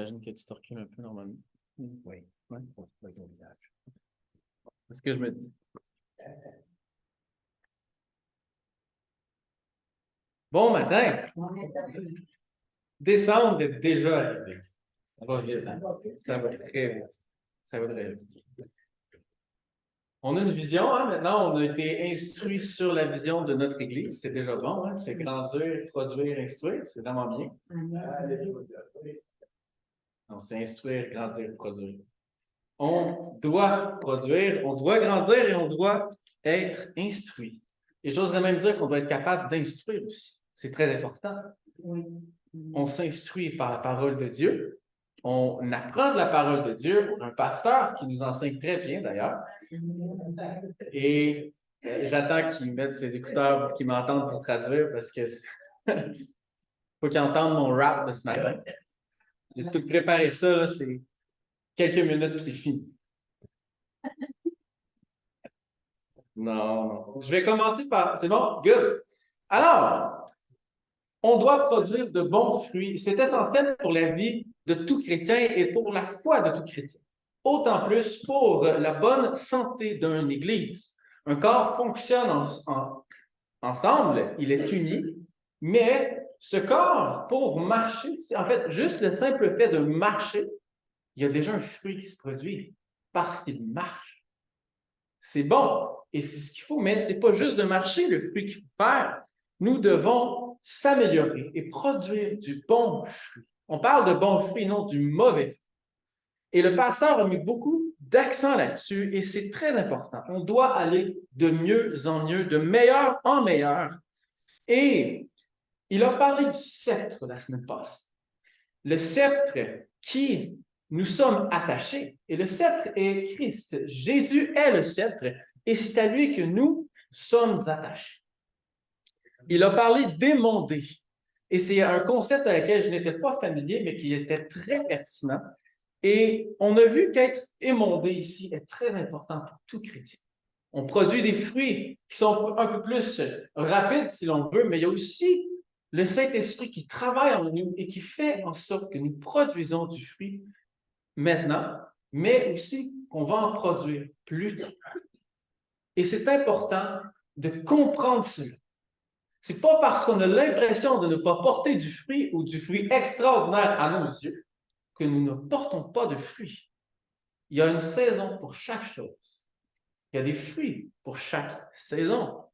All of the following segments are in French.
J'imagine que tu te recules un peu normalement. Oui, avec mon visage. C'est ce que je me dis. Bon matin! Décembre est déjà arrivé. Ça va vite. Ça va très vite. Ça va très vite. On a une vision, hein? Maintenant, on a été instruits sur la vision de notre Église. C'est déjà bon, hein? C'est grandir, produire, instruire. C'est vraiment bien. Non, c'est instruire, grandir, produire. On doit produire, on doit grandir et on doit être instruit. Et j'oserais même dire qu'on doit être capable d'instruire aussi. C'est très important. On s'instruit par la parole de Dieu. On apprend de la parole de Dieu. On a un pasteur qui nous enseigne très bien d'ailleurs. Et j'attends qu'il mette ses écouteurs pour qu'il m'entende pour traduire parce que faut qu'il entende mon rap de ce matin. J'ai tout préparé ça, là, c'est quelques minutes puis c'est fini. Non. Je vais commencer par. C'est bon? Good. Alors, on doit produire de bons fruits. C'est essentiel pour la vie de tout chrétien et pour la foi de tout chrétien. Autant plus pour la bonne santé d'une Église. Un corps fonctionne ensemble, il est uni, mais ce corps, pour marcher, c'est en fait juste le simple fait de marcher, il y a déjà un fruit qui se produit parce qu'il marche. C'est bon et c'est ce qu'il faut, mais ce n'est pas juste de marcher le fruit qu'il faut faire. Nous devons s'améliorer et produire du bon fruit. On parle de bon fruit, non du mauvais fruit. Et le pasteur a mis beaucoup d'accent là-dessus et c'est très important. On doit aller de mieux en mieux, de meilleur en meilleur. Et il a parlé du sceptre la semaine passée. Le sceptre qui nous sommes attachés. Et le sceptre est Christ. Jésus est le sceptre et c'est à lui que nous sommes attachés. Il a parlé d'émonder. Et c'est un concept avec lequel je n'étais pas familier, mais qui était très pertinent. Et on a vu qu'être émondé ici est très important pour tout chrétien. On produit des fruits qui sont un peu plus rapides, si l'on veut, mais il y a aussi le Saint-Esprit qui travaille en nous et qui fait en sorte que nous produisons du fruit maintenant, mais aussi qu'on va en produire plus tard. Et c'est important de comprendre cela. Ce n'est pas parce qu'on a l'impression de ne pas porter du fruit ou du fruit extraordinaire à nos yeux que nous ne portons pas de fruits. Il y a une saison pour chaque chose. Il y a des fruits pour chaque saison.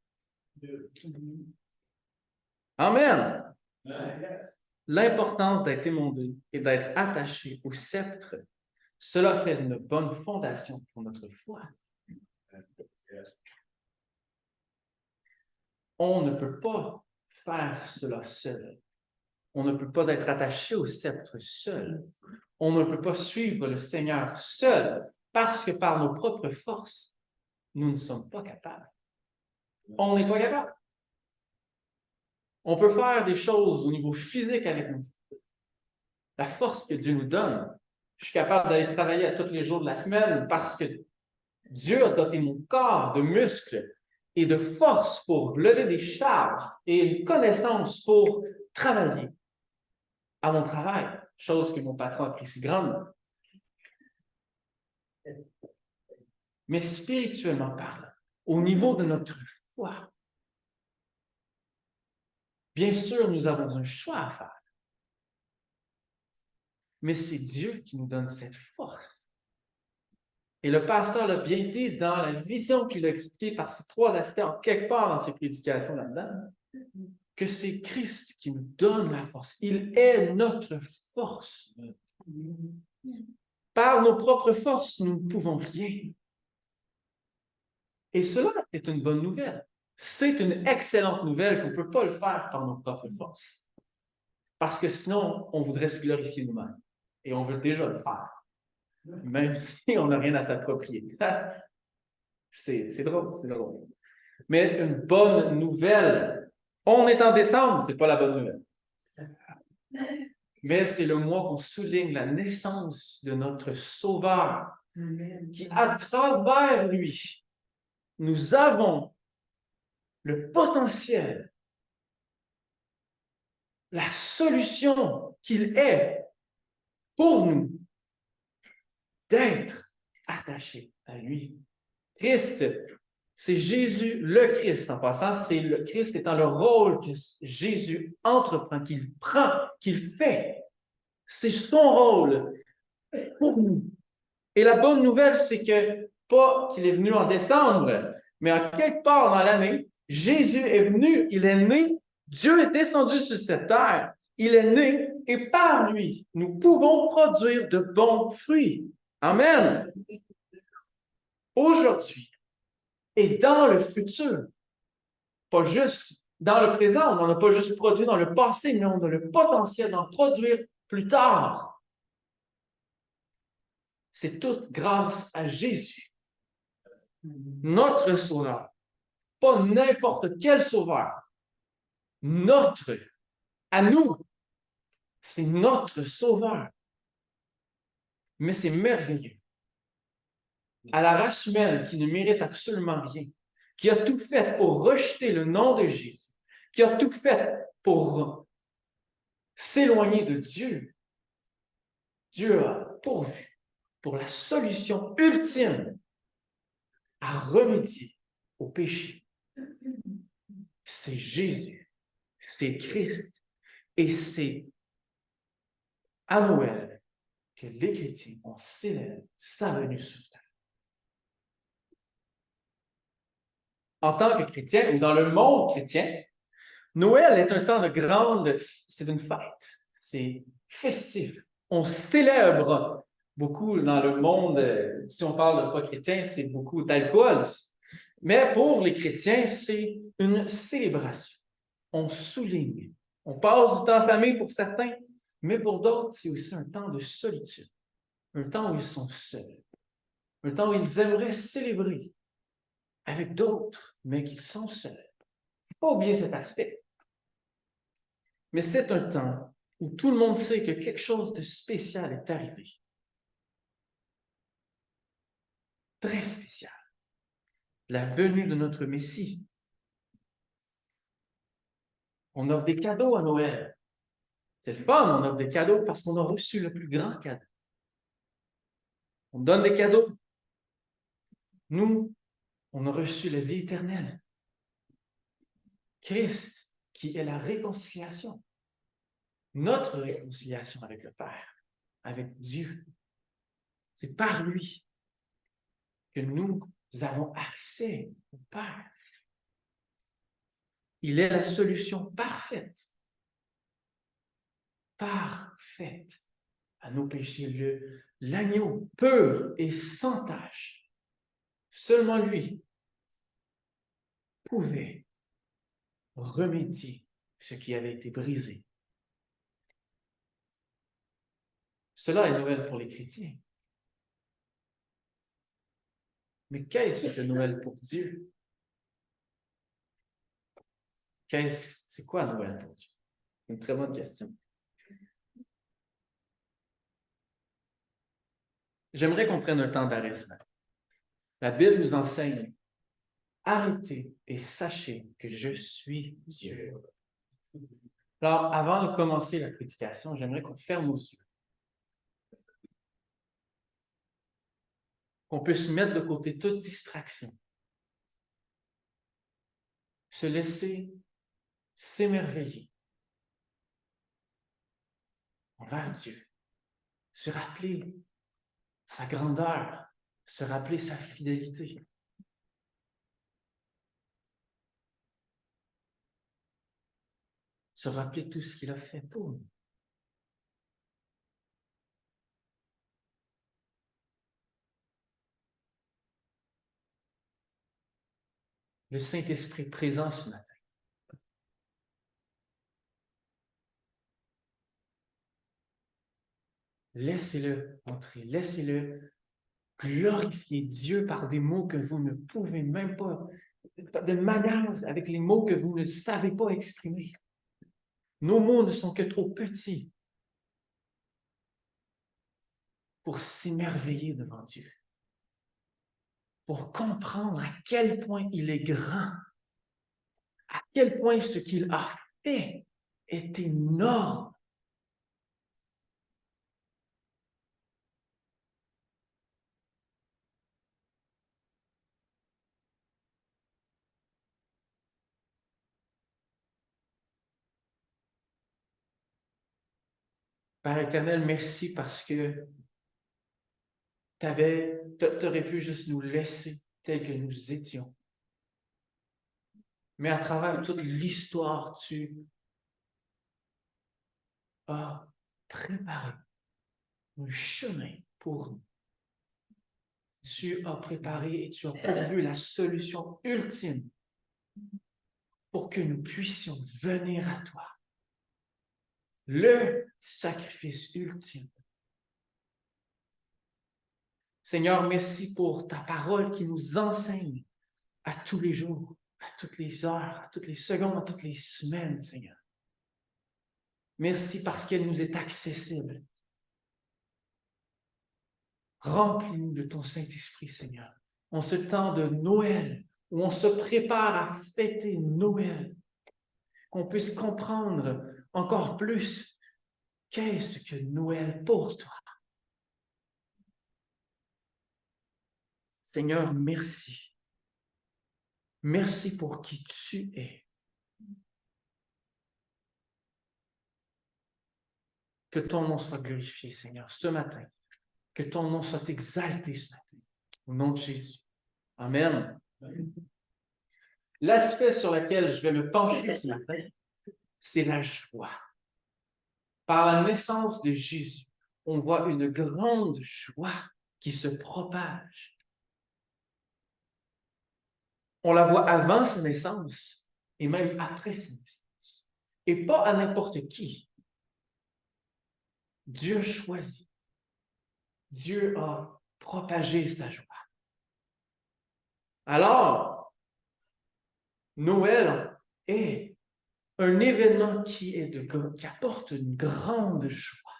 Amen. L'importance d'être émondé et d'être attaché au sceptre, cela fait une bonne fondation pour notre foi. On ne peut pas faire cela seul. On ne peut pas être attaché au sceptre seul. On ne peut pas suivre le Seigneur seul parce que par nos propres forces, nous ne sommes pas capables. On n'est pas capable. On peut faire des choses au niveau physique avec nous. La force que Dieu nous donne. Je suis capable d'aller travailler à tous les jours de la semaine parce que Dieu a doté mon corps de muscles et de force pour lever des charges et une connaissance pour travailler à mon travail, chose que mon patron apprécie grandement. Mais spirituellement parlant, au niveau de notre foi, bien sûr, nous avons un choix à faire. Mais c'est Dieu qui nous donne cette force. Et le pasteur l'a bien dit dans la vision qu'il a expliquée par ces trois aspects, en quelque part dans ses prédications là-dedans, que c'est Christ qui nous donne la force. Il est notre force. Par nos propres forces, nous ne pouvons rien. Et cela est une bonne nouvelle. C'est une excellente nouvelle qu'on ne peut pas le faire par nos propres forces. Parce que sinon, on voudrait se glorifier nous-mêmes. Et on veut déjà le faire. Même si on n'a rien à s'approprier. C'est drôle, c'est drôle. Mais une bonne nouvelle. On est en décembre, c'est pas la bonne nouvelle. Mais c'est le mois qu'on souligne la naissance de notre Sauveur, qui, à travers lui, nous avons le potentiel, la solution qu'il est pour nous d'être attachés à lui. Christ, c'est Jésus, le Christ en passant, c'est le Christ étant le rôle que Jésus entreprend, qu'il prend, qu'il fait. C'est son rôle pour nous. Et la bonne nouvelle, c'est que pas qu'il est venu en décembre, mais à quelque part dans l'année, Jésus est venu, il est né, Dieu est descendu sur cette terre, il est né, et par lui, nous pouvons produire de bons fruits. Amen. Aujourd'hui et dans le futur, pas juste dans le présent, on n'en a pas juste produit dans le passé, mais on a le potentiel d'en produire plus tard. C'est tout grâce à Jésus, notre Sauveur. Pas n'importe quel Sauveur. Notre, à nous, c'est notre Sauveur. Mais c'est merveilleux. À la race humaine qui ne mérite absolument rien, qui a tout fait pour rejeter le nom de Jésus, qui a tout fait pour s'éloigner de Dieu, Dieu a pourvu pour la solution ultime à remédier au péché. C'est Jésus, c'est Christ, et c'est à Noël que les chrétiens ont célébré sa venue sur terre. En tant que chrétien, ou dans le monde chrétien, Noël est un temps de grande, c'est une fête, c'est festif. On célèbre beaucoup dans le monde, si on parle de pas chrétien, c'est beaucoup d'alcool aussi. Mais pour les chrétiens, c'est une célébration. On souligne. On passe du temps en famille pour certains, mais pour d'autres, c'est aussi un temps de solitude. Un temps où ils sont seuls. Un temps où ils aimeraient célébrer avec d'autres, mais qu'ils sont seuls. Il ne faut pas oublier cet aspect. Mais c'est un temps où tout le monde sait que quelque chose de spécial est arrivé. Très spécial. La venue de notre Messie. On offre des cadeaux à Noël. C'est le fun, on offre des cadeaux parce qu'on a reçu le plus grand cadeau. On donne des cadeaux. Nous, on a reçu la vie éternelle. Christ, qui est la réconciliation. Notre réconciliation avec le Père, avec Dieu. C'est par lui que nous avons accès au Père. Il est la solution parfaite. Parfaite à nos péchés. L'agneau pur et sans tache. Seulement lui pouvait remédier ce qui avait été brisé. Cela est Noël pour les chrétiens. Mais qu'est-ce que Noël pour Dieu? C'est quoi Noël pour Dieu? Une très bonne question. J'aimerais qu'on prenne un temps d'arrêt ce matin. La Bible nous enseigne, arrêtez et sachez que je suis Dieu. Alors, avant de commencer la prédication, j'aimerais qu'on ferme nos yeux. Qu'on puisse mettre de côté toute distraction. Se laisser s'émerveiller envers Dieu. Se rappeler sa grandeur, se rappeler sa fidélité. Se rappeler tout ce qu'il a fait pour nous. Le Saint-Esprit présent ce matin. Laissez-le entrer, laissez-le glorifier Dieu par des mots que vous ne pouvez même pas, de manière avec les mots que vous ne savez pas exprimer. Nos mots ne sont que trop petits pour s'émerveiller devant Dieu, pour comprendre à quel point il est grand, à quel point ce qu'il a fait est énorme. Père éternel, merci parce que tu aurais pu juste nous laisser tels que nous étions. Mais à travers toute l'histoire, tu as préparé un chemin pour nous. Tu as préparé et tu as pourvu la solution ultime pour que nous puissions venir à toi. Le sacrifice ultime. Seigneur, merci pour ta parole qui nous enseigne à tous les jours, à toutes les heures, à toutes les secondes, à toutes les semaines, Seigneur. Merci parce qu'elle nous est accessible. Remplis-nous de ton Saint-Esprit, Seigneur. En ce temps de Noël, où on se prépare à fêter Noël, qu'on puisse comprendre encore plus qu'est-ce que Noël pour toi. Seigneur, merci. Merci pour qui tu es. Que ton nom soit glorifié, Seigneur, ce matin. Que ton nom soit exalté ce matin. Au nom de Jésus. Amen. L'aspect sur lequel je vais me pencher ce matin, c'est la joie. Par la naissance de Jésus, on voit une grande joie qui se propage. On la voit avant sa naissance et même après sa naissance. Et pas à n'importe qui. Dieu choisit. Dieu a propagé sa joie. Alors, Noël est un événement qui apporte une grande joie.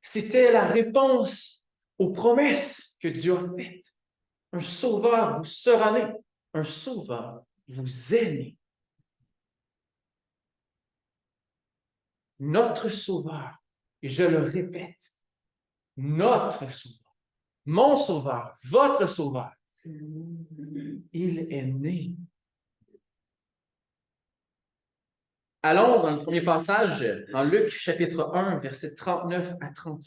C'était la réponse aux promesses que Dieu a faites. Un sauveur vous sera né. Un sauveur vous est né. Notre sauveur, et je le répète, notre sauveur, mon sauveur, votre sauveur, il est né. Allons dans le premier passage, dans Luc chapitre 1, versets 39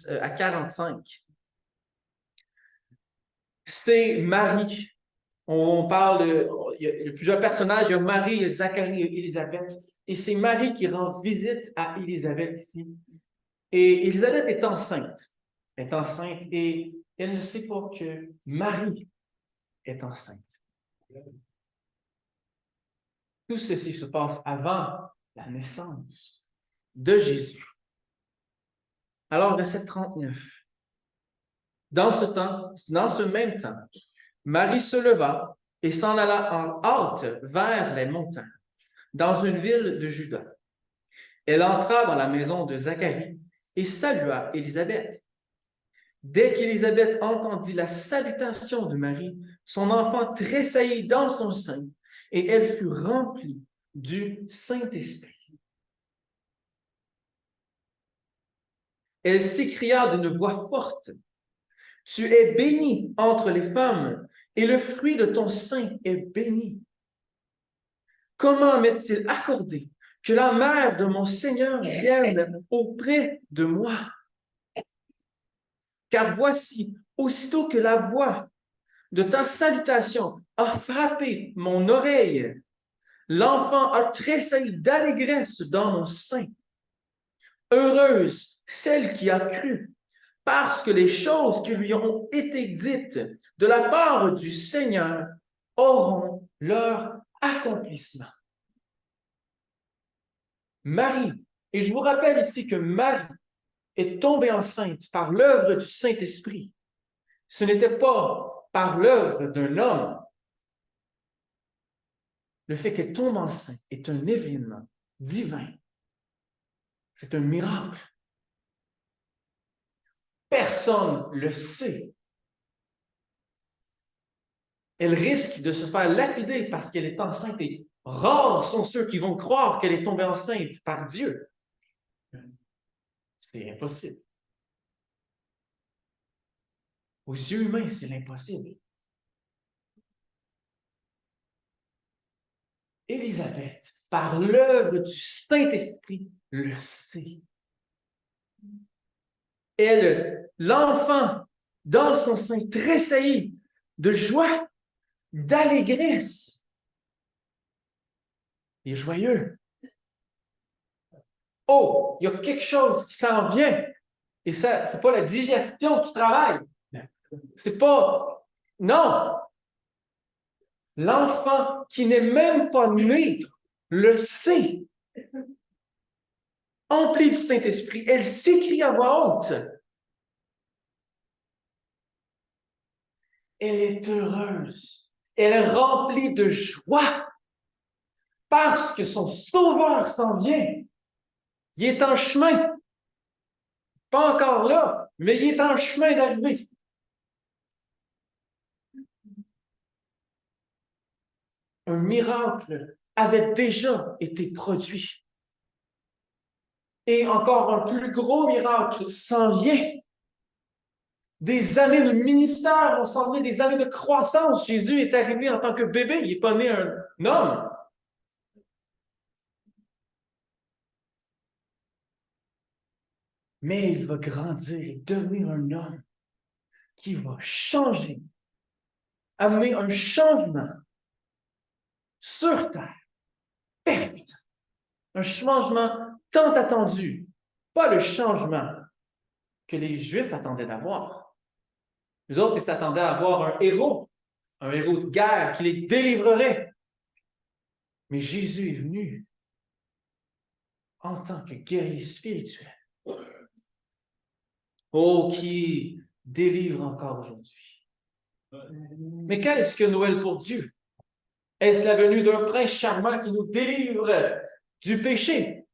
à 45. C'est Marie. On parle, il y a plusieurs personnages, il y a Marie, Zacharie et Élisabeth. Et c'est Marie qui rend visite à Élisabeth ici. Et Élisabeth est enceinte. Et elle ne sait pas que Marie est enceinte. Tout ceci se passe avant la naissance de Jésus. Alors, verset 39. Dans ce même temps, Marie se leva et s'en alla en hâte vers les montagnes, dans une ville de Juda. Elle entra dans la maison de Zacharie et salua Élisabeth. Dès qu'Élisabeth entendit la salutation de Marie, son enfant tressaillit dans son sein et elle fut remplie du Saint-Esprit. Elle s'écria d'une voix forte, « Tu es bénie entre les femmes, et le fruit de ton sein est béni. Comment m'est-il accordé que la mère de mon Seigneur vienne auprès de moi? Car voici, aussitôt que la voix de ta salutation a frappé mon oreille, l'enfant a tressailli d'allégresse dans mon sein. Heureuse celle qui a cru, parce que les choses qui lui ont été dites de la part du Seigneur auront leur accomplissement. Marie, et je vous rappelle ici que Marie est tombée enceinte par l'œuvre du Saint-Esprit. Ce n'était pas par l'œuvre d'un homme. Le fait qu'elle tombe enceinte est un événement divin. C'est un miracle. Personne ne le sait. Elle risque de se faire lapider parce qu'elle est enceinte et rares sont ceux qui vont croire qu'elle est tombée enceinte par Dieu. C'est impossible. Aux yeux humains, c'est l'impossible. Élisabeth, par l'œuvre du Saint-Esprit, le sait. L'enfant, dans son sein, tressaillit de joie, d'allégresse. Il est joyeux. Oh, il y a quelque chose qui s'en vient. Et ça, c'est pas la digestion qui travaille. C'est pas... Non! L'enfant qui n'est même pas né le sait. Empli du Saint-Esprit, elle s'écrie à voix haute. Elle est heureuse. Elle est remplie de joie parce que son Sauveur s'en vient. Il est en chemin. Pas encore là, mais il est en chemin d'arriver. Un miracle avait déjà été produit. Et encore un plus gros miracle s'en vient. Des années de ministère vont s'en venir, des années de croissance. Jésus est arrivé en tant que bébé, il n'est pas né un homme. Mais il va grandir et devenir un homme qui va changer, amener un changement sur terre, percutant. Un changement tant attendu, pas le changement que les Juifs attendaient d'avoir. Les autres, ils s'attendaient à avoir un héros de guerre qui les délivrerait. Mais Jésus est venu en tant que guerrier spirituel. Oh, qui délivre encore aujourd'hui. Mais qu'est-ce que Noël pour Dieu? Est-ce la venue d'un prince charmant qui nous délivre du péché?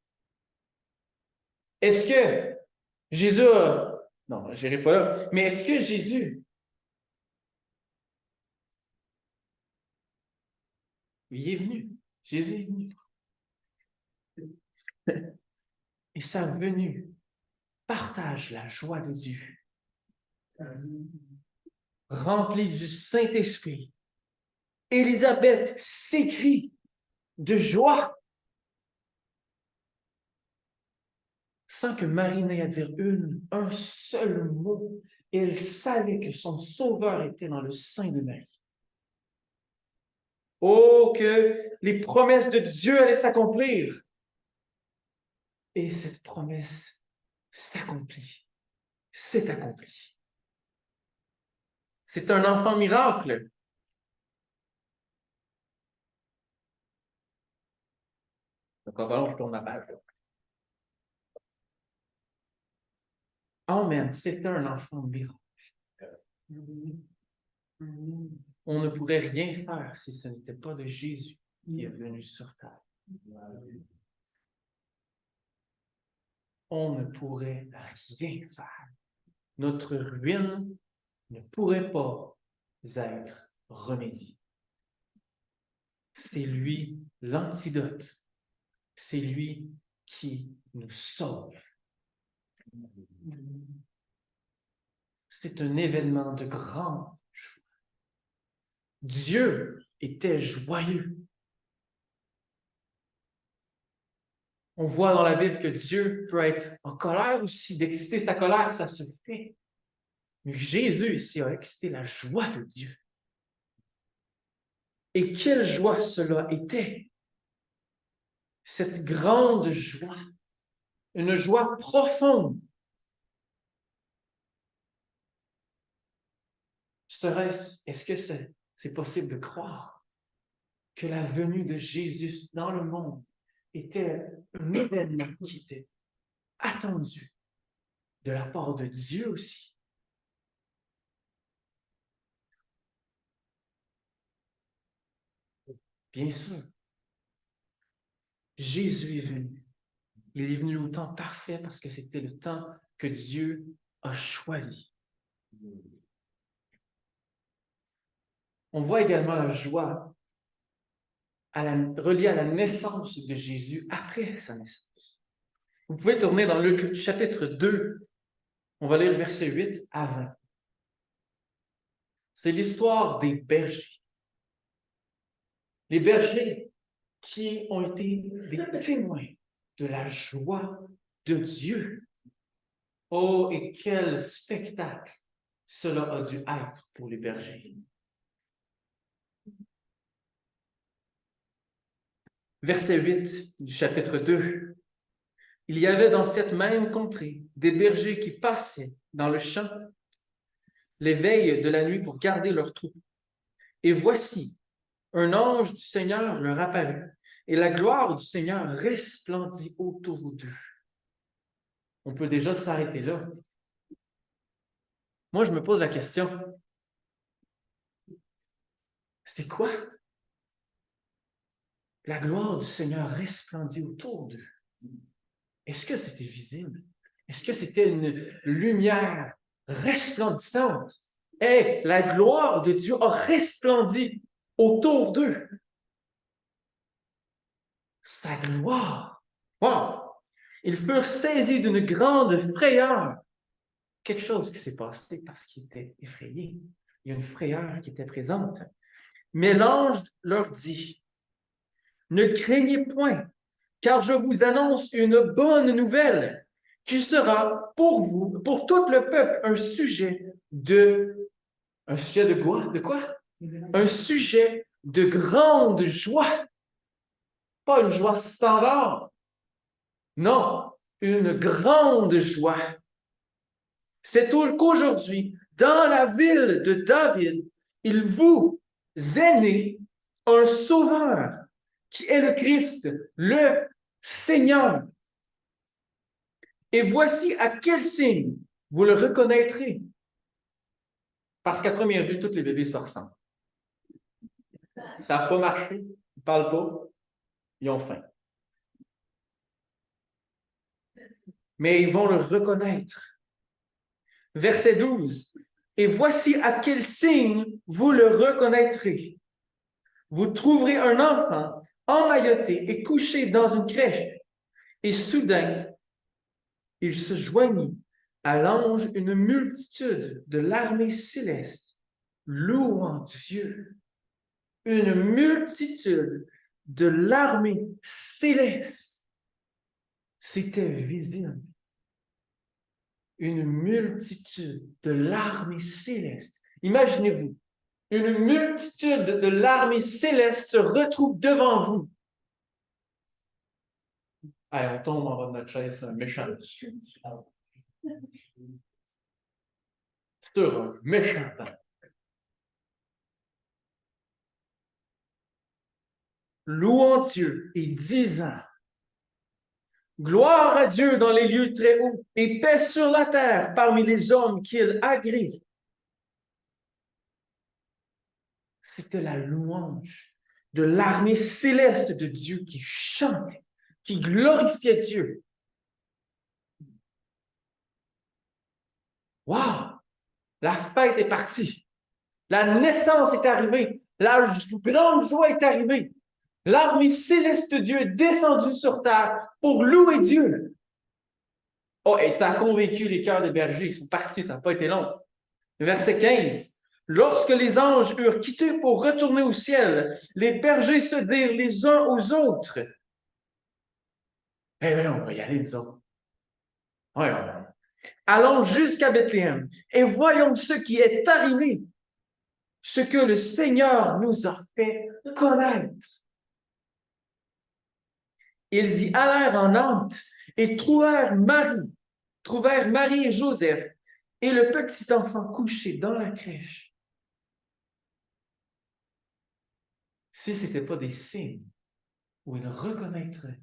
Est-ce que Jésus a... Non, je n'irai pas là. Mais est-ce que Jésus... Il est venu. Jésus est venu. Et sa venue partage la joie de Dieu. Remplie du Saint-Esprit. Élisabeth s'écrie de joie sans que Marie n'ait à dire un seul mot. Elle savait que son Sauveur était dans le sein de Marie. Oh, que les promesses de Dieu allaient s'accomplir. Et cette promesse s'accomplit. C'est accompli. C'est un enfant miracle. Donc, alors, je tourne la page. Amen. C'était un enfant miracle. On ne pourrait rien faire si ce n'était pas de Jésus qui est venu sur terre. On ne pourrait rien faire. Notre ruine ne pourrait pas être remédiée. C'est lui l'antidote. C'est lui qui nous sauve. C'est un événement de grande joie. Dieu était joyeux. On voit dans la Bible que Dieu peut être en colère aussi. D'exciter sa colère, ça se fait. Mais Jésus ici a excité la joie de Dieu. Et quelle joie cela était! Cette grande joie, une joie profonde. Est-ce que c'est possible de croire que la venue de Jésus dans le monde était un événement qui était attendu de la part de Dieu aussi? Bien sûr, Jésus est venu. Il est venu au temps parfait parce que c'était le temps que Dieu a choisi. On voit également la joie reliée à la naissance de Jésus après sa naissance. Vous pouvez tourner dans Luc chapitre 2. On va lire versets 8 à 20. C'est l'histoire des bergers. Les bergers qui ont été des témoins de la joie de Dieu. Oh, et quel spectacle cela a dû être pour les bergers. Verset 8 du chapitre 2. Il y avait dans cette même contrée des bergers qui passaient dans le champ les veilles de la nuit pour garder leurs troupeaux. Et voici, un ange du Seigneur leur apparut, et la gloire du Seigneur resplendit autour d'eux. On peut déjà s'arrêter là. Moi, je me pose la question, c'est quoi? La gloire du Seigneur resplendit autour d'eux. Est-ce que c'était visible? Est-ce que c'était une lumière resplendissante? Et la gloire de Dieu a resplendi autour d'eux. Sa gloire. Wow! Ils furent saisis d'une grande frayeur. Quelque chose qui s'est passé parce qu'ils étaient effrayés. Il y a une frayeur qui était présente. Mais l'ange leur dit, ne craignez point, car je vous annonce une bonne nouvelle qui sera pour vous, pour tout le peuple, un sujet de quoi? De quoi? Un sujet de grande joie. Pas une joie standard. Non, une grande joie. C'est qu'aujourd'hui, dans la ville de David, il vous est né un sauveur qui est le Christ, le Seigneur. Et voici à quel signe vous le reconnaîtrez. Parce qu'à première vue, tous les bébés se ressemblent. Ils ne savent pas marcher, ils ne parlent pas, ils ont faim. Mais ils vont le reconnaître. Verset 12. Et voici à quel signe vous le reconnaîtrez. Vous trouverez un enfant emmailloté et couché dans une crèche. Et soudain, il se joignit à l'ange une multitude de l'armée céleste, louant Dieu. Une multitude de l'armée céleste. C'était visible. Une multitude de l'armée céleste. Imaginez-vous, une multitude de l'armée céleste se retrouve devant vous. Allez, on tombe en bas de notre chaise, c'est un méchant. Sur un méchant temps. Louant Dieu et disant, gloire à Dieu dans les lieux très hauts et paix sur la terre parmi les hommes qu'il agrée. C'était la louange de l'armée céleste de Dieu qui chantait, qui glorifiait Dieu. Wow! La fête est partie. La naissance est arrivée. La grande joie est arrivée. L'armée céleste de Dieu est descendue sur terre pour louer Dieu. Oh, et ça a convaincu les cœurs des bergers. Ils sont partis, ça n'a pas été long. Verset 15. Lorsque les anges eurent quitté pour retourner au ciel, les bergers se dirent les uns aux autres. Eh bien, on va y aller, nous autres. Ouais, ouais. Allons jusqu'à Bethléem et voyons ce qui est arrivé, ce que le Seigneur nous a fait connaître. Ils y allèrent en hâte et trouvèrent Marie et Joseph et le petit enfant couché dans la crèche. Si ce n'était pas des signes où ils reconnaîtraient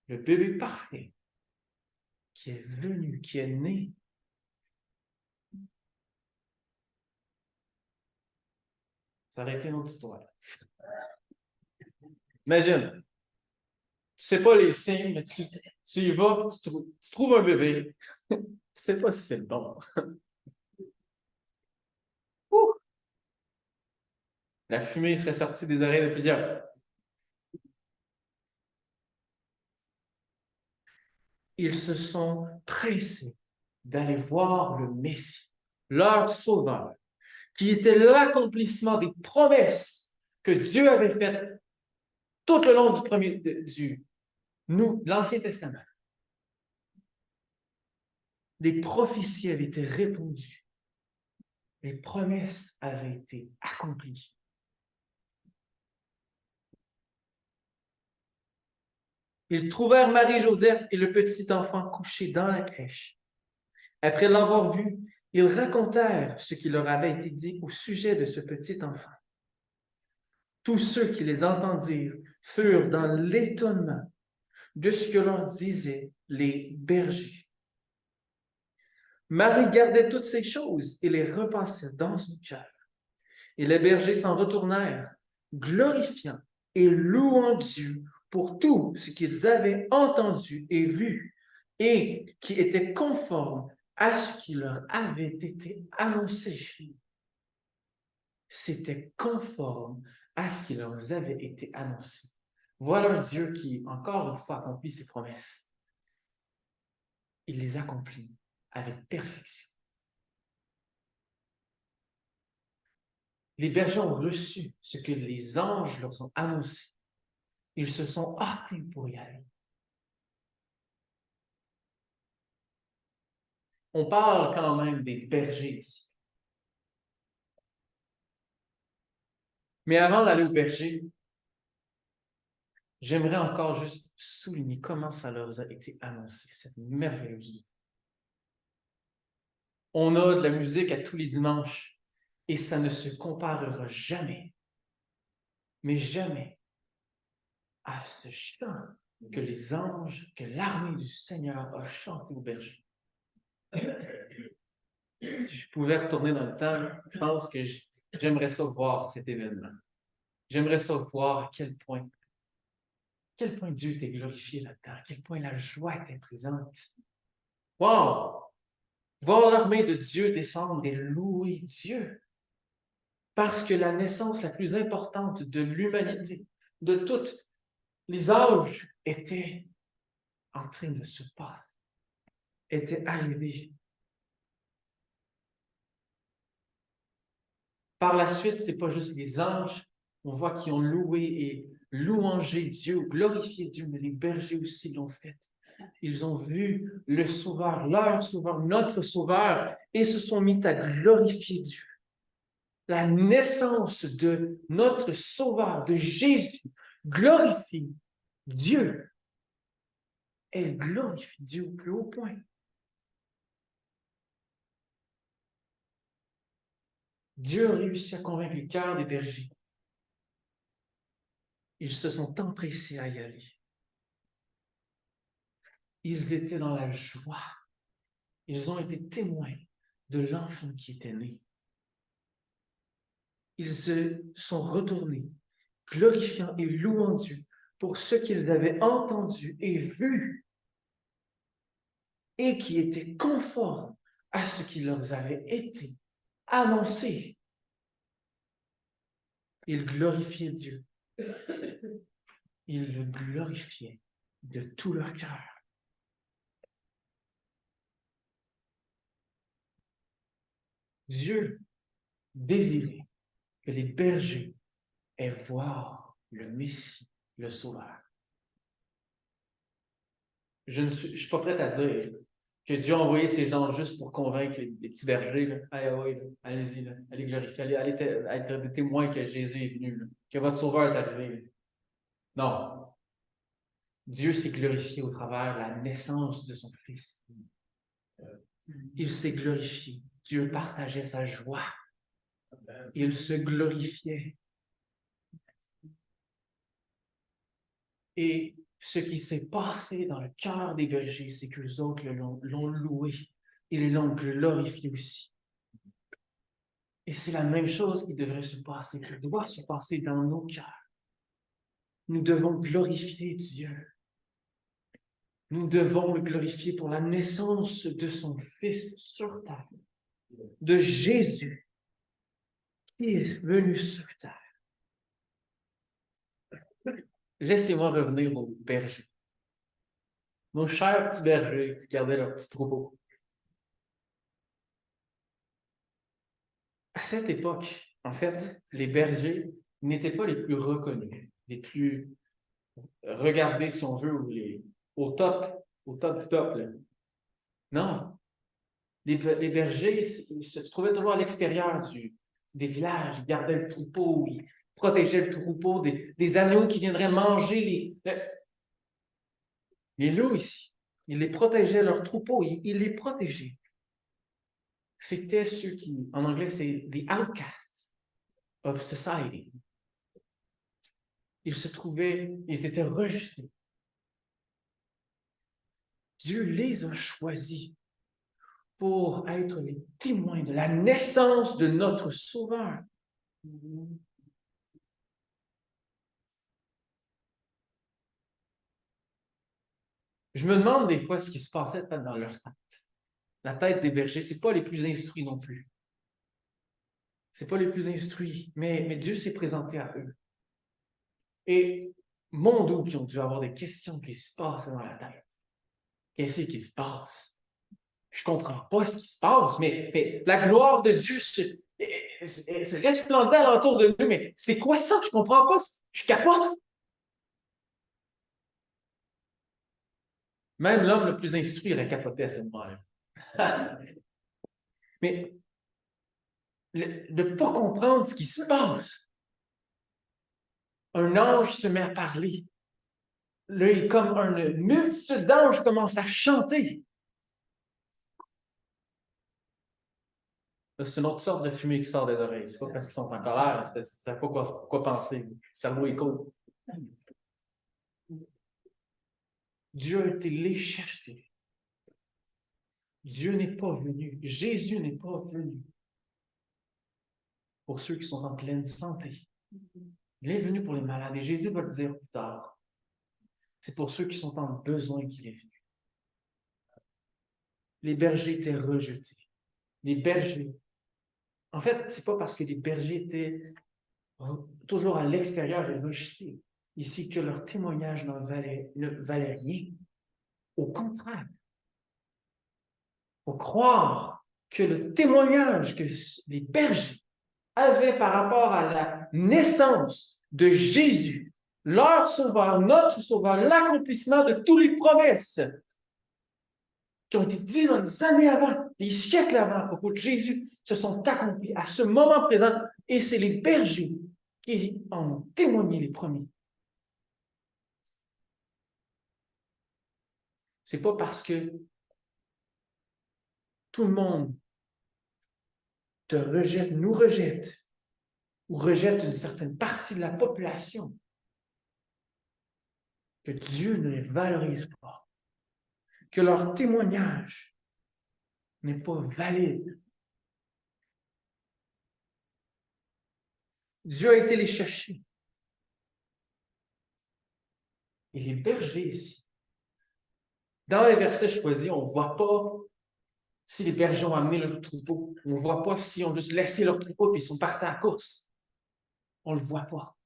le bébé parfait qui est venu, qui est né, ça aurait été une autre histoire. Imagine, tu ne sais pas les signes, mais tu y vas, tu trouves un bébé, tu ne sais pas si c'est le bon. Ouh! La fumée serait sortie des oreilles de plusieurs. Ils se sont pressés d'aller voir le Messie, leur sauveur, qui était l'accomplissement des promesses que Dieu avait faites tout le long l'Ancien Testament. Les prophéties avaient été répondues. Les promesses avaient été accomplies. Ils trouvèrent Marie-Joseph et le petit enfant couché dans la crèche. Après l'avoir vu, ils racontèrent ce qui leur avait été dit au sujet de ce petit enfant. Tous ceux qui les entendirent furent dans l'étonnement de ce que leur disaient les bergers. Marie gardait toutes ces choses et les repassait dans son cœur. Et les bergers s'en retournèrent, glorifiant et louant Dieu pour tout ce qu'ils avaient entendu et vu, et qui était conforme à ce qui leur avait été annoncé. C'était conforme à ce qui leur avait été annoncé. Voilà un Dieu qui, encore une fois, accomplit ses promesses. Il les accomplit avec perfection. Les bergers ont reçu ce que les anges leur ont annoncé. Ils se sont hâtés pour y aller. On parle quand même des bergers ici. Mais avant d'aller au berger, j'aimerais encore juste souligner comment ça leur a été annoncé, cette merveilleuse vie. On a de la musique à tous les dimanches et ça ne se comparera jamais, mais jamais, à ce chant que les anges, que l'armée du Seigneur a chanté au berger. Si je pouvais retourner dans le temps, je pense que j'aimerais ça voir cet événement. J'aimerais ça voir à quel point Dieu était glorifié là-dedans, à quel point la joie était présente. Wow! Voir l'armée de Dieu descendre et louer Dieu. Parce que la naissance la plus importante de l'humanité, de toutes les âges, était en train de se passer, était arrivée. Par la suite, ce n'est pas juste les anges, on voit qu'ils ont loué et louangé Dieu, glorifié Dieu, mais les bergers aussi l'ont fait. Ils ont vu le Sauveur, leur Sauveur, notre Sauveur, et se sont mis à glorifier Dieu. La naissance de notre Sauveur, de Jésus, glorifie Dieu. Elle glorifie Dieu au plus haut point. Dieu a réussi à convaincre les cœurs des bergers. Ils se sont empressés à y aller. Ils étaient dans la joie. Ils ont été témoins de l'enfant qui était né. Ils se sont retournés, glorifiant et louant Dieu pour ce qu'ils avaient entendu et vu et qui était conforme à ce qui leur avait été annoncé. Ils glorifiaient Dieu. Ils le glorifiaient de tout leur cœur. Dieu désirait que les bergers aient voir le Messie, le Sauveur. Je ne suis pas prêt à dire que Dieu a envoyé ces gens juste pour convaincre les petits bergers. Là. Allez-y, là. Allez glorifier, allez être des témoins que Jésus est venu, là, que votre Sauveur est arrivé. Là. Non. Dieu s'est glorifié au travers de la naissance de son Fils. Il s'est glorifié. Dieu partageait sa joie. Il se glorifiait. Et ce qui s'est passé dans le cœur des bergers, c'est que les autres l'ont loué. Ils l'ont glorifié aussi. Et c'est la même chose qui devrait se passer, qui doit se passer dans nos cœurs. Nous devons glorifier Dieu. Nous devons le glorifier pour la naissance de son Fils sur terre, de Jésus qui est venu sur terre. Laissez-moi revenir aux bergers. Nos chers petits bergers qui gardaient leur petit troupeau. À cette époque, en fait, les bergers n'étaient pas les plus reconnus, les plus regardés, si on veut, au top du top. Là. Non. Les bergers, ils se trouvaient toujours à l'extérieur des villages. Ils gardaient le troupeau, ils protégeaient le troupeau des agneaux qui viendraient manger les loups ici. Ils les protégeaient, leur troupeau, ils les protégeaient. C'était ceux qui, en anglais, c'est the outcasts of society. Ils étaient rejetés. Dieu les a choisis pour être les témoins de la naissance de notre Sauveur. Je me demande des fois ce qui se passait dans leur tête. La tête des bergers, ce n'est pas les plus instruits non plus. Ce n'est pas les plus instruits, mais Dieu s'est présenté à eux. Et mon doute qu'ils ont dû avoir des questions qui se passent dans la tête. Qu'est-ce qui se passe? Je ne comprends pas ce qui se passe, mais la gloire de Dieu se resplendit alentour de nous. Mais c'est quoi ça? Je ne comprends pas. Je capote. Même l'homme le plus instruit aurait capoté à ce moment-là. Mais de ne pas comprendre ce qui se passe. Un ange se met à parler. Là, comme une multitude d'anges commence à chanter. C'est une autre sorte de fumée qui sort des oreilles. C'est pas parce qu'ils sont en colère, c'est parce qu'ils ne savent pas quoi penser. Le cerveau est cool. Dieu a été les chercher. Dieu n'est pas venu. Jésus n'est pas venu pour ceux qui sont en pleine santé. Il est venu pour les malades. Et Jésus va le dire plus tard. C'est pour ceux qui sont en besoin qu'il est venu. Les bergers étaient rejetés. Les bergers. En fait, c'est pas parce que les bergers étaient toujours à l'extérieur et rejetés ici que leur témoignage ne valait rien. Au contraire, il faut croire que le témoignage que les bergers avaient par rapport à la naissance de Jésus, leur sauveur, notre sauveur, l'accomplissement de toutes les promesses qui ont été dites dans les années avant, les siècles avant, à propos de Jésus, se sont accomplis à ce moment présent. Et c'est les bergers qui en ont témoigné les premiers. C'est pas parce que tout le monde te rejette, nous rejette, ou rejette une certaine partie de la population, que Dieu ne les valorise pas, que leur témoignage n'est pas valide. Dieu a été les chercher. Et les bergers ici, dans les versets choisis, on ne voit pas si les bergers ont amené leur troupeau. On ne voit pas s'ils ont juste laissé leur troupeau et ils sont partis à la course. On ne le voit pas.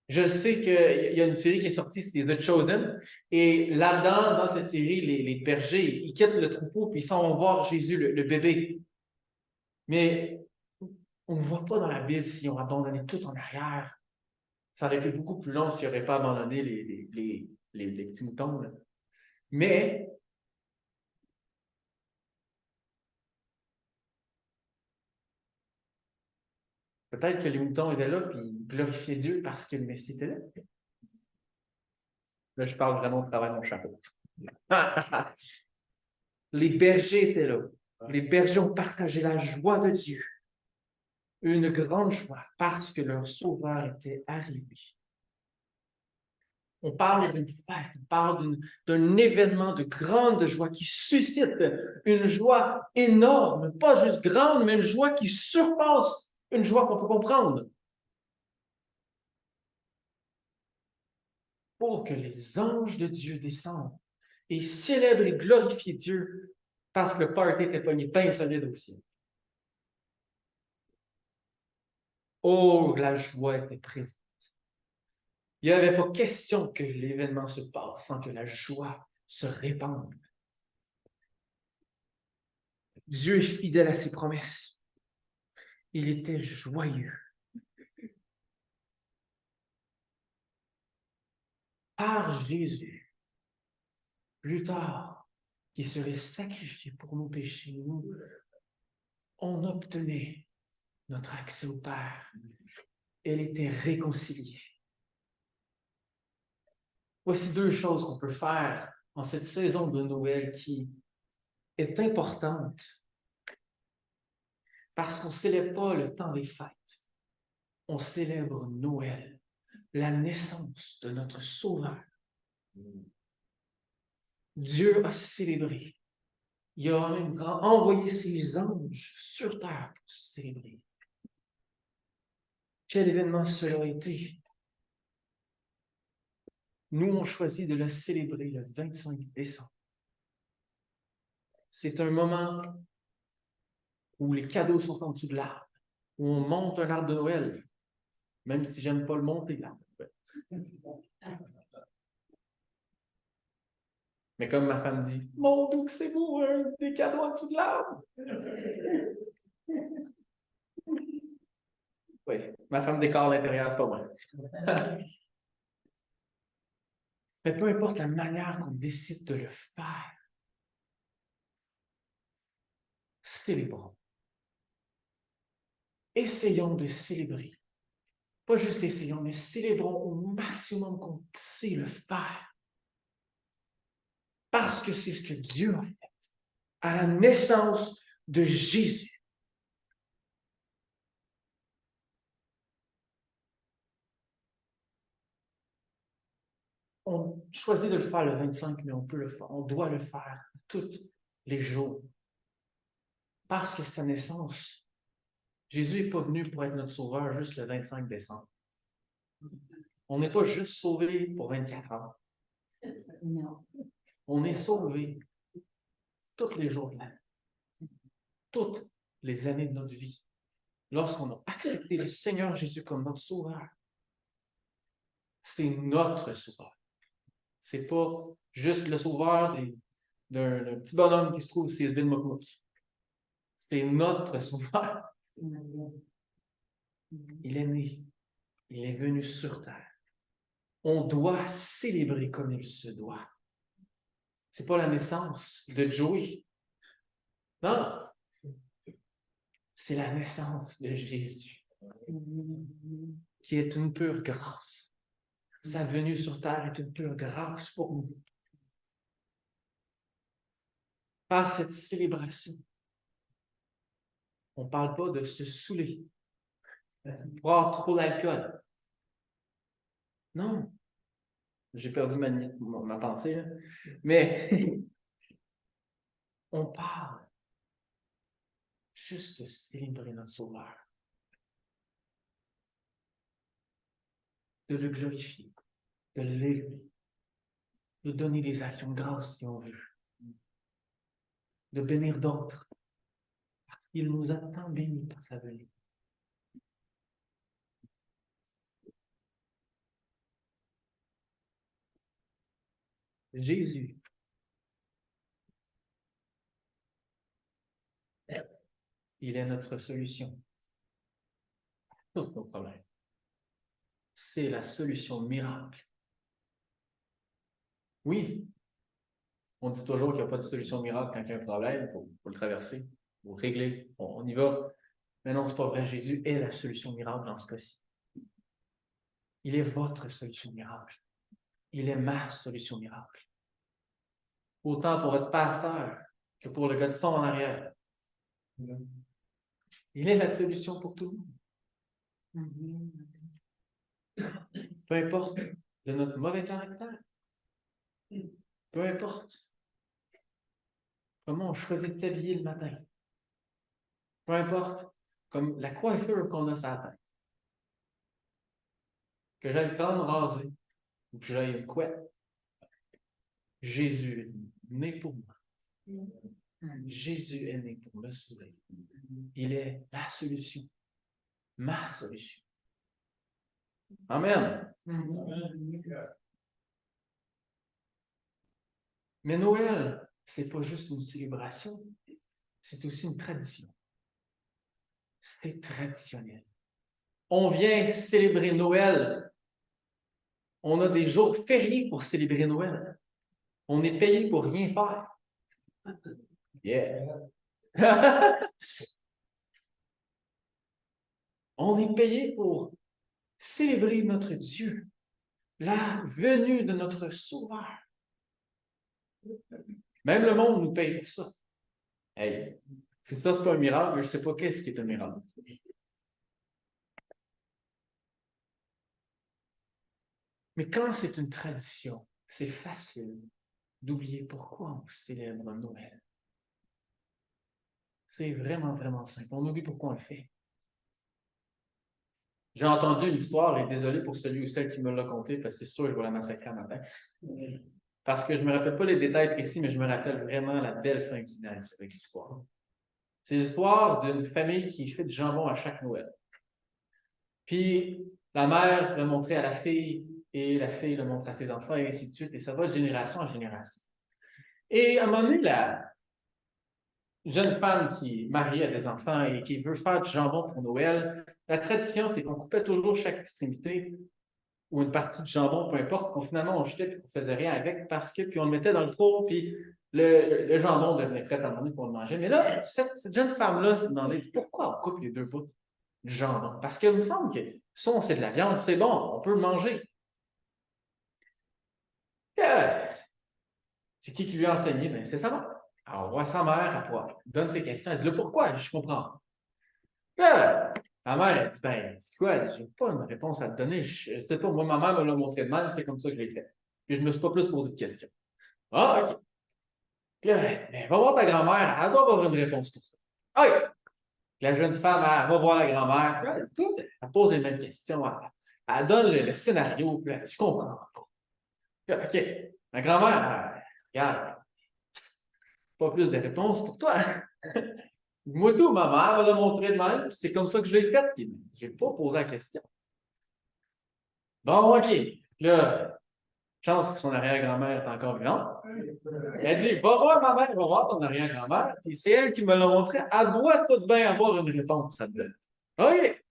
Je sais qu'il y a une série qui est sortie, c'est The Chosen, et là-dedans, dans cette série, les bergers, ils quittent le troupeau puis ils s'en vont voir Jésus, le bébé. Mais on ne voit pas dans la Bible s'ils ont abandonné tout en arrière. Ça aurait été beaucoup plus long s'ils n'auraient pas abandonné les petits moutons. Là. Mais peut-être que les moutons étaient là puis ils glorifiaient Dieu parce que le Messie était là. Là, je parle vraiment de travers mon chapeau. Les bergers étaient là. Les bergers ont partagé la joie de Dieu. Une grande joie parce que leur sauveur était arrivé. On parle d'une fête, on parle d'un événement de grande joie qui suscite une joie énorme, pas juste grande, mais une joie qui surpasse une joie qu'on peut comprendre. Pour que les anges de Dieu descendent et célèbrent et glorifient Dieu parce que le party était pogné bien solide aussi. Oh, la joie était présente. Il n'y avait pas question que l'événement se passe sans que la joie se répande. Dieu est fidèle à ses promesses. Il était joyeux. Par Jésus, plus tard, qui serait sacrifié pour nos péchés, on obtenait notre accès au Père. Elle était réconciliée. Voici deux choses qu'on peut faire en cette saison de Noël qui est importante parce qu'on ne célèbre pas le temps des fêtes. On célèbre Noël, la naissance de notre Sauveur. Dieu a célébré. Il a même envoyé ses anges sur terre pour célébrer. Quel événement cela a été? Nous, on choisit de le célébrer le 25 décembre. C'est un moment où les cadeaux sont en dessous de l'arbre, où on monte un arbre de Noël, même si j'aime pas le monter, l'arbre. Mais comme ma femme dit, mon Dieu, que c'est beau, des cadeaux en dessous de l'arbre. Oui, ma femme décore l'intérieur, c'est pas moi. Mais peu importe la manière qu'on décide de le faire, célébrons. Essayons de célébrer. Pas juste essayons, mais célébrons au maximum qu'on sait le faire. Parce que c'est ce que Dieu a fait à la naissance de Jésus. On choisit de le faire le 25, mais on peut le faire. On doit le faire tous les jours. Parce que sa naissance, Jésus n'est pas venu pour être notre sauveur juste le 25 décembre. On n'est pas juste sauvé pour 24 heures. Non. On est sauvé tous les jours de l'année, toutes les années de notre vie. Lorsqu'on a accepté le Seigneur Jésus comme notre sauveur, c'est notre sauveur. C'est pas juste le sauveur d'un petit bonhomme qui se trouve Sylvain Mokmouk. C'est notre sauveur. Il est né. Il est venu sur terre. On doit célébrer comme il se doit. C'est pas la naissance de Joey. Non. C'est la naissance de Jésus, qui est une pure grâce. Sa venue sur terre est une pure grâce pour nous. Par cette célébration, on ne parle pas de se saouler, de boire trop d'alcool. Non. J'ai perdu ma pensée, là. Mais on parle juste de célébrer notre Sauveur, de le glorifier, de l'élever, de donner des actions de grâce si on veut, de bénir d'autres, parce qu'il nous a tant bénis par sa venue. Jésus, il est notre solution à tous nos problèmes. C'est la solution miracle. Oui, on dit toujours qu'il n'y a pas de solution miracle quand il y a un problème, il faut le traverser, il faut régler, on y va. Mais non, c'est pas vrai, Jésus est la solution miracle dans ce cas-ci. Il est votre solution miracle. Il est ma solution miracle. Autant pour votre pasteur que pour le gars de son en arrière. Il est la solution pour tout le monde. Peu importe de notre mauvais caractère. Peu importe comment on choisit de s'habiller le matin. Peu importe comme la coiffure qu'on a sur la tête. Que j'aille le crâne rasé ou que j'aille une couette. Jésus est né pour moi. Jésus est né pour me sauver. Il est la solution. Ma solution. Amen. Mais Noël, c'est pas juste une célébration, c'est aussi une tradition. C'est traditionnel. On vient célébrer Noël. On a des jours fériés pour célébrer Noël. On est payé pour rien faire. Yeah. On est payé pour célébrer notre Dieu, la venue de notre Sauveur. Même le monde nous paye pour ça. Hey, c'est ça, c'est pas un miracle, mais je ne sais pas qu'est-ce qui est un miracle. Mais quand c'est une tradition, c'est facile d'oublier pourquoi on célèbre Noël. C'est vraiment, vraiment simple. On oublie pourquoi on le fait. J'ai entendu une histoire, et désolé pour celui ou celle qui me l'a conté, parce que c'est sûr que je vais la massacrer un matin. Parce que je ne me rappelle pas les détails précis, mais je me rappelle vraiment la belle fin qui naît avec l'histoire. C'est l'histoire d'une famille qui fait du jambon à chaque Noël. Puis la mère le montrait à la fille, et la fille le montre à ses enfants, et ainsi de suite, et ça va de génération en génération. Et à un moment donné, la jeune femme qui est mariée à des enfants et qui veut faire du jambon pour Noël, la tradition, c'est qu'on coupait toujours chaque extrémité ou une partie du jambon, peu importe, qu'on finalement on jetait et qu'on faisait rien avec parce que puis on le mettait dans le four, puis le jambon devenait prêt à un moment donné pour le manger. Mais là, cette jeune femme-là s'est demandé pourquoi on coupe les deux bouts du jambon? Parce qu'il me semble que ça, c'est de la viande, c'est bon, on peut le manger. C'est qui lui a enseigné? Ben, c'est sa mère. Alors, on voit sa mère, elle donne ses questions, elle dit le pourquoi, je comprends. Là, la mère, elle dit, ben, c'est quoi, j'ai pas une réponse à te donner, je sais pas, moi, ma mère me l'a montré de même, c'est comme ça que je l'ai fait. Puis je me suis pas plus posé de questions. Ah, OK. Puis là, elle dit, ben, va voir ta grand-mère, elle doit avoir une réponse pour ça. Ah, OK. La jeune femme, elle va voir la grand-mère, puis là, écoute, elle pose les mêmes questions, elle donne le scénario, puis là, je comprends pas. Puis là, OK. La grand-mère, regarde, pas plus de réponses pour toi. Moi, tout, ma mère me l'a montré de même, puis c'est comme ça que je l'ai fait, puis je n'ai pas posé la question. Bon, OK. Là, chance que son arrière-grand-mère est encore vivante. Elle dit, va voir ma mère, va voir ton arrière-grand-mère, puis c'est elle qui me l'a montré. Elle doit tout de bien avoir une réponse, ça te donne. OK.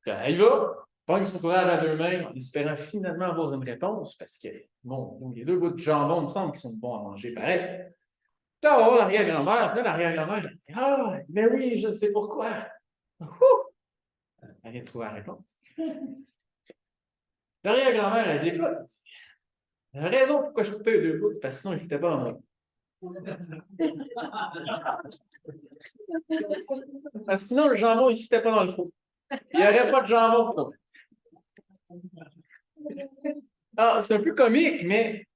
Puis elle y va, pogne son courage à deux mains en espérant finalement avoir une réponse, parce que, bon, les deux bouts de jambon, il me semble qu'ils sont bons à manger pareil. Puis là, on va voir l'arrière-grand-mère, puis là, l'arrière-grand-mère, elle dit, ah, mais oui, je sais pourquoi. Elle vient de trouver la réponse. L'arrière-grand-mère, elle dit, écoute, la raison pourquoi je coupais les deux bouts, parce que sinon, il ne fitait pas en moi. Parce que sinon, le jambon, il ne fitait pas dans le four. Il n'y aurait pas de jambon pour nous. Alors, c'est un peu comique, mais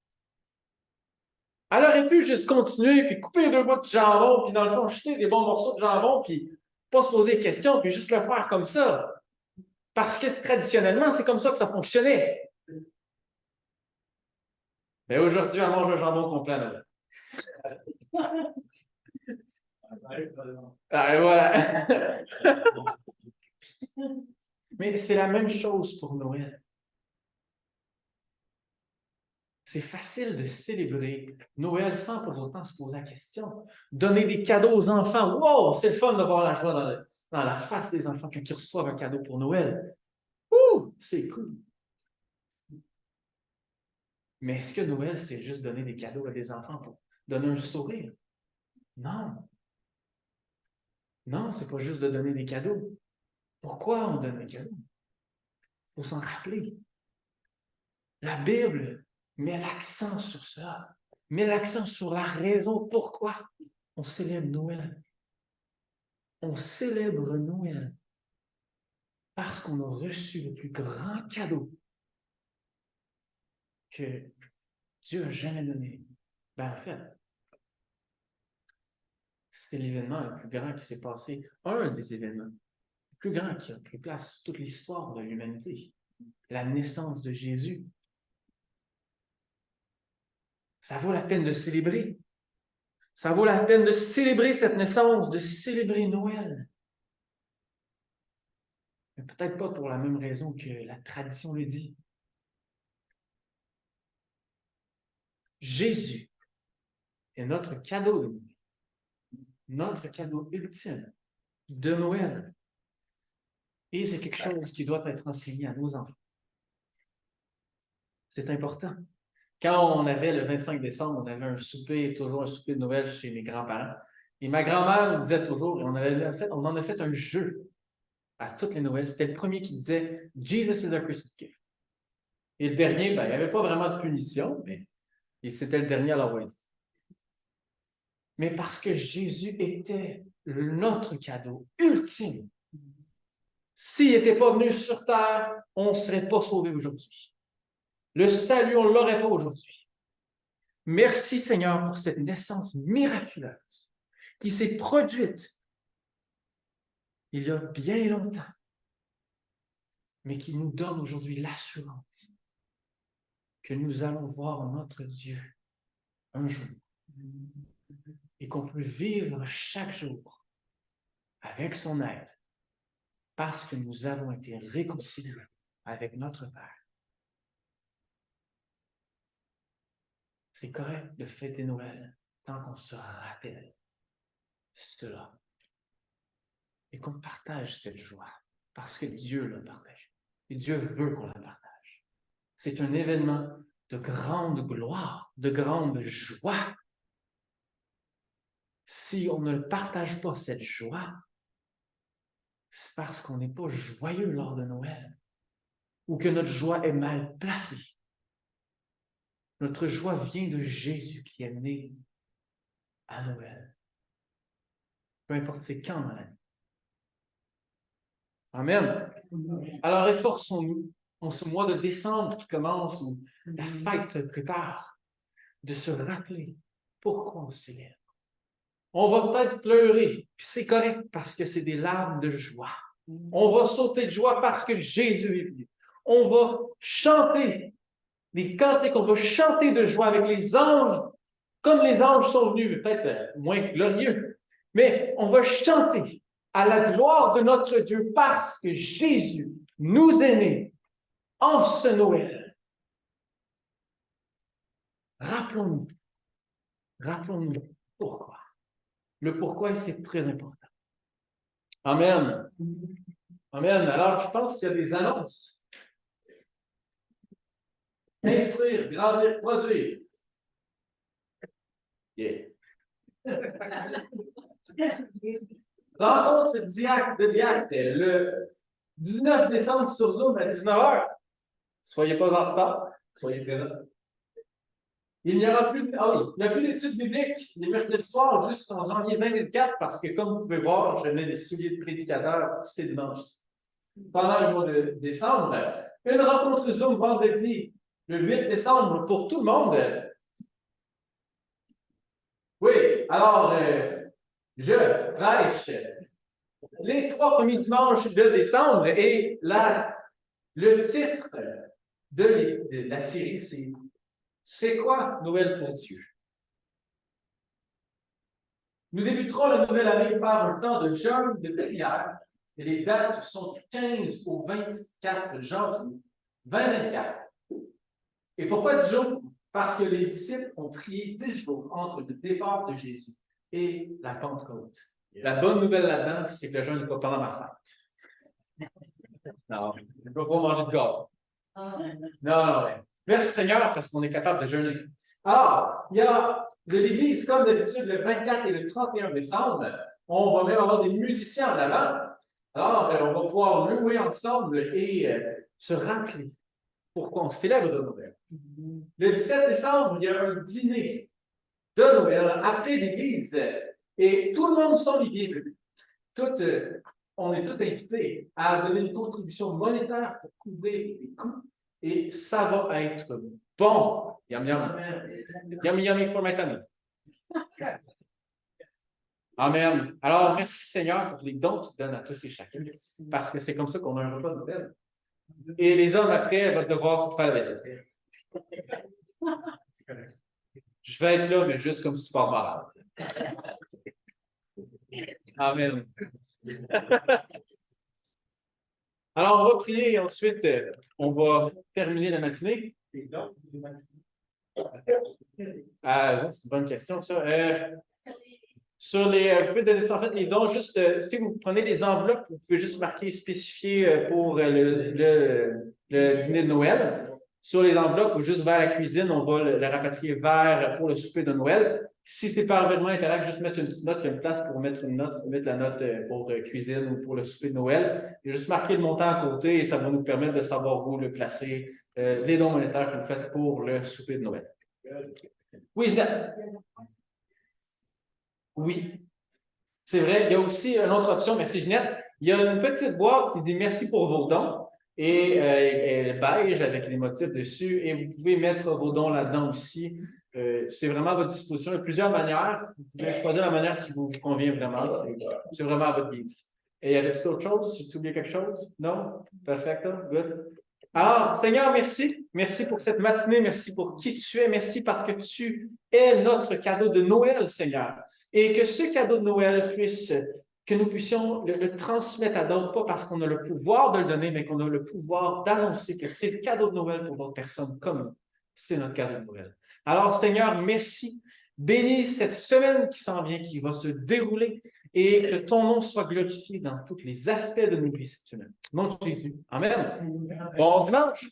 elle aurait pu juste continuer, puis couper les deux bouts de jambon, puis dans le fond, jeter des bons morceaux de jambon, puis pas se poser de questions, puis juste le faire comme ça. Parce que traditionnellement, c'est comme ça que ça fonctionnait. Mais aujourd'hui, on mange le jambon complet. Ah, et voilà. Mais c'est la même chose pour Noël. C'est facile de célébrer Noël sans pour autant se poser la question. Donner des cadeaux aux enfants. Wow, c'est le fun de voir la joie dans la face des enfants quand ils reçoivent un cadeau pour Noël. Ouh, c'est cool. Mais est-ce que Noël, c'est juste donner des cadeaux à des enfants pour donner un sourire? Non. Non, c'est pas juste de donner des cadeaux. Pourquoi on donne des cadeaux? Il faut s'en rappeler. La Bible met l'accent sur ça, met l'accent sur la raison pourquoi on célèbre Noël. On célèbre Noël parce qu'on a reçu le plus grand cadeau que Dieu a jamais donné. Ben, en fait, c'est l'événement le plus grand qui s'est passé, un des événements le plus grand qui a pris place toute l'histoire de l'humanité, la naissance de Jésus. Ça vaut la peine de célébrer. Ça vaut la peine de célébrer cette naissance, de célébrer Noël. Mais peut-être pas pour la même raison que la tradition le dit. Jésus est notre cadeau de Noël. Notre cadeau ultime de Noël. Et c'est quelque chose qui doit être enseigné à nos enfants. C'est important. Quand on avait le 25 décembre, on avait un souper, toujours un souper de Noël chez mes grands-parents. Et ma grand-mère nous disait toujours, et on en a fait un jeu à toutes les Noëls. C'était le premier qui disait Jesus is a Christmas gift. Et le dernier, ben, il n'y avait pas vraiment de punition, mais c'était le dernier à l'avoir dit. Mais parce que Jésus était notre cadeau ultime. S'il n'était pas venu sur terre, on ne serait pas sauvé aujourd'hui. Le salut, on ne l'aurait pas aujourd'hui. Merci Seigneur pour cette naissance miraculeuse qui s'est produite il y a bien longtemps, mais qui nous donne aujourd'hui l'assurance que nous allons voir notre Dieu un jour et qu'on peut vivre chaque jour avec son aide parce que nous avons été réconciliés avec notre Père. C'est correct de fêter Noël tant qu'on se rappelle cela et qu'on partage cette joie parce que Dieu l'a partagée et Dieu veut qu'on la partage. C'est un événement de grande gloire, de grande joie. Si on ne le partage pas, cette joie, c'est parce qu'on n'est pas joyeux lors de Noël ou que notre joie est mal placée. Notre joie vient de Jésus qui est né à Noël. Peu importe c'est quand dans l'année. Amen. Alors, efforçons-nous en ce mois de décembre qui commence, où la fête se prépare, de se rappeler pourquoi on célèbre. On va peut-être pleurer, puis c'est correct parce que c'est des larmes de joie. On va sauter de joie parce que Jésus est venu. On va chanter les cantiques, on va chanter de joie avec les anges, comme les anges sont venus, peut-être moins glorieux, mais on va chanter à la gloire de notre Dieu parce que Jésus nous est né en ce Noël. Rappelons-nous pourquoi. Le pourquoi, c'est très important. Amen. Amen. Alors, je pense qu'il y a des annonces. Instruire, grandir, produire. Yeah. Rencontre de diacre le 19 décembre sur Zoom à 19h. Soyez pas en retard, soyez présents. Il n'y aura plus, d'études bibliques les mercredis soirs jusqu'en janvier 2024 parce que, comme vous pouvez voir, je mets des souliers de prédicateur, c'est dimanche. Pendant le mois de décembre, une rencontre Zoom vendredi, le 8 décembre, pour tout le monde. Oui, alors, je prêche les 3 premiers dimanches de décembre et le titre de la série, c'est quoi Noël pour Dieu? Nous débuterons la nouvelle année par un temps de jeûne de prière et les dates sont du 15 au 24 janvier 2024. Et pourquoi 10 jours? Parce que les disciples ont prié 10 jours entre le départ de Jésus et la Pentecôte. La bonne nouvelle là-dedans, c'est que le jeûne n'est pas pendant ma fête. Non, je ne peux pas manger de gâteau. Non. Merci Seigneur, parce qu'on est capable de jeûner. Alors, il y a de l'Église, comme d'habitude, le 24 et le 31 décembre. On va même avoir des musiciens en avant. Alors, on va pouvoir louer ensemble et se rappeler pourquoi on célèbre Noël. Le 17 décembre, il y a un dîner de Noël après l'Église. Et tout le monde sont les bienvenus. On est tous invités à donner une contribution monétaire pour couvrir les coûts. Et ça va être bon. Yum, yum. Yum, yum, for my tummy. Amen. Alors, merci Seigneur pour les dons qu'il donne à tous et chacun. Parce que c'est comme ça qu'on a un repas de Noël. Et les hommes, après, vont devoir se faire la vaisselle. Je vais être là, mais juste comme support moral. Amen. Alors, on va prier et ensuite, on va terminer la matinée. C'est une bonne question, ça. Sur les, vous pouvez donner en fait les dons, juste si vous prenez des enveloppes, vous pouvez juste marquer spécifié pour le dîner de Noël. sur les enveloppes ou juste vers la cuisine, on va le rapatrier vers pour le souper de Noël. Si c'est par événement Interact, juste mettre une petite note, il y a une place pour mettre une note, pour mettre la note pour cuisine ou pour le souper de Noël. Il y a juste marquer le montant à côté et ça va nous permettre de savoir où le placer, les dons monétaires que vous faites pour le souper de Noël. Oui, Jeanette. Oui. C'est vrai, il y a aussi une autre option, merci Ginette. Il y a une petite boîte qui dit merci pour vos dons et elle est beige avec les motifs dessus et vous pouvez mettre vos dons là-dedans aussi. C'est vraiment à votre disposition. Il y a plusieurs manières. Vous pouvez choisir la manière qui vous convient vraiment. C'est vraiment à votre guise. Et y avait-il autre chose? Si tu oublies quelque chose? Non? Perfecto? Good. Alors, Seigneur, merci. Merci pour cette matinée. Merci pour qui tu es. Merci parce que tu es notre cadeau de Noël, Seigneur. Et que ce cadeau de Noël puisse, que nous puissions le transmettre à d'autres, pas parce qu'on a le pouvoir de le donner, mais qu'on a le pouvoir d'annoncer que c'est le cadeau de Noël pour d'autres personnes comme nous. C'est notre cadeau de Noël. Alors, Seigneur, merci. Bénis cette semaine qui s'en vient, qui va se dérouler, et que ton nom soit glorifié dans tous les aspects de nos vies cette semaine. Au nom de Jésus. Amen. Bon dimanche.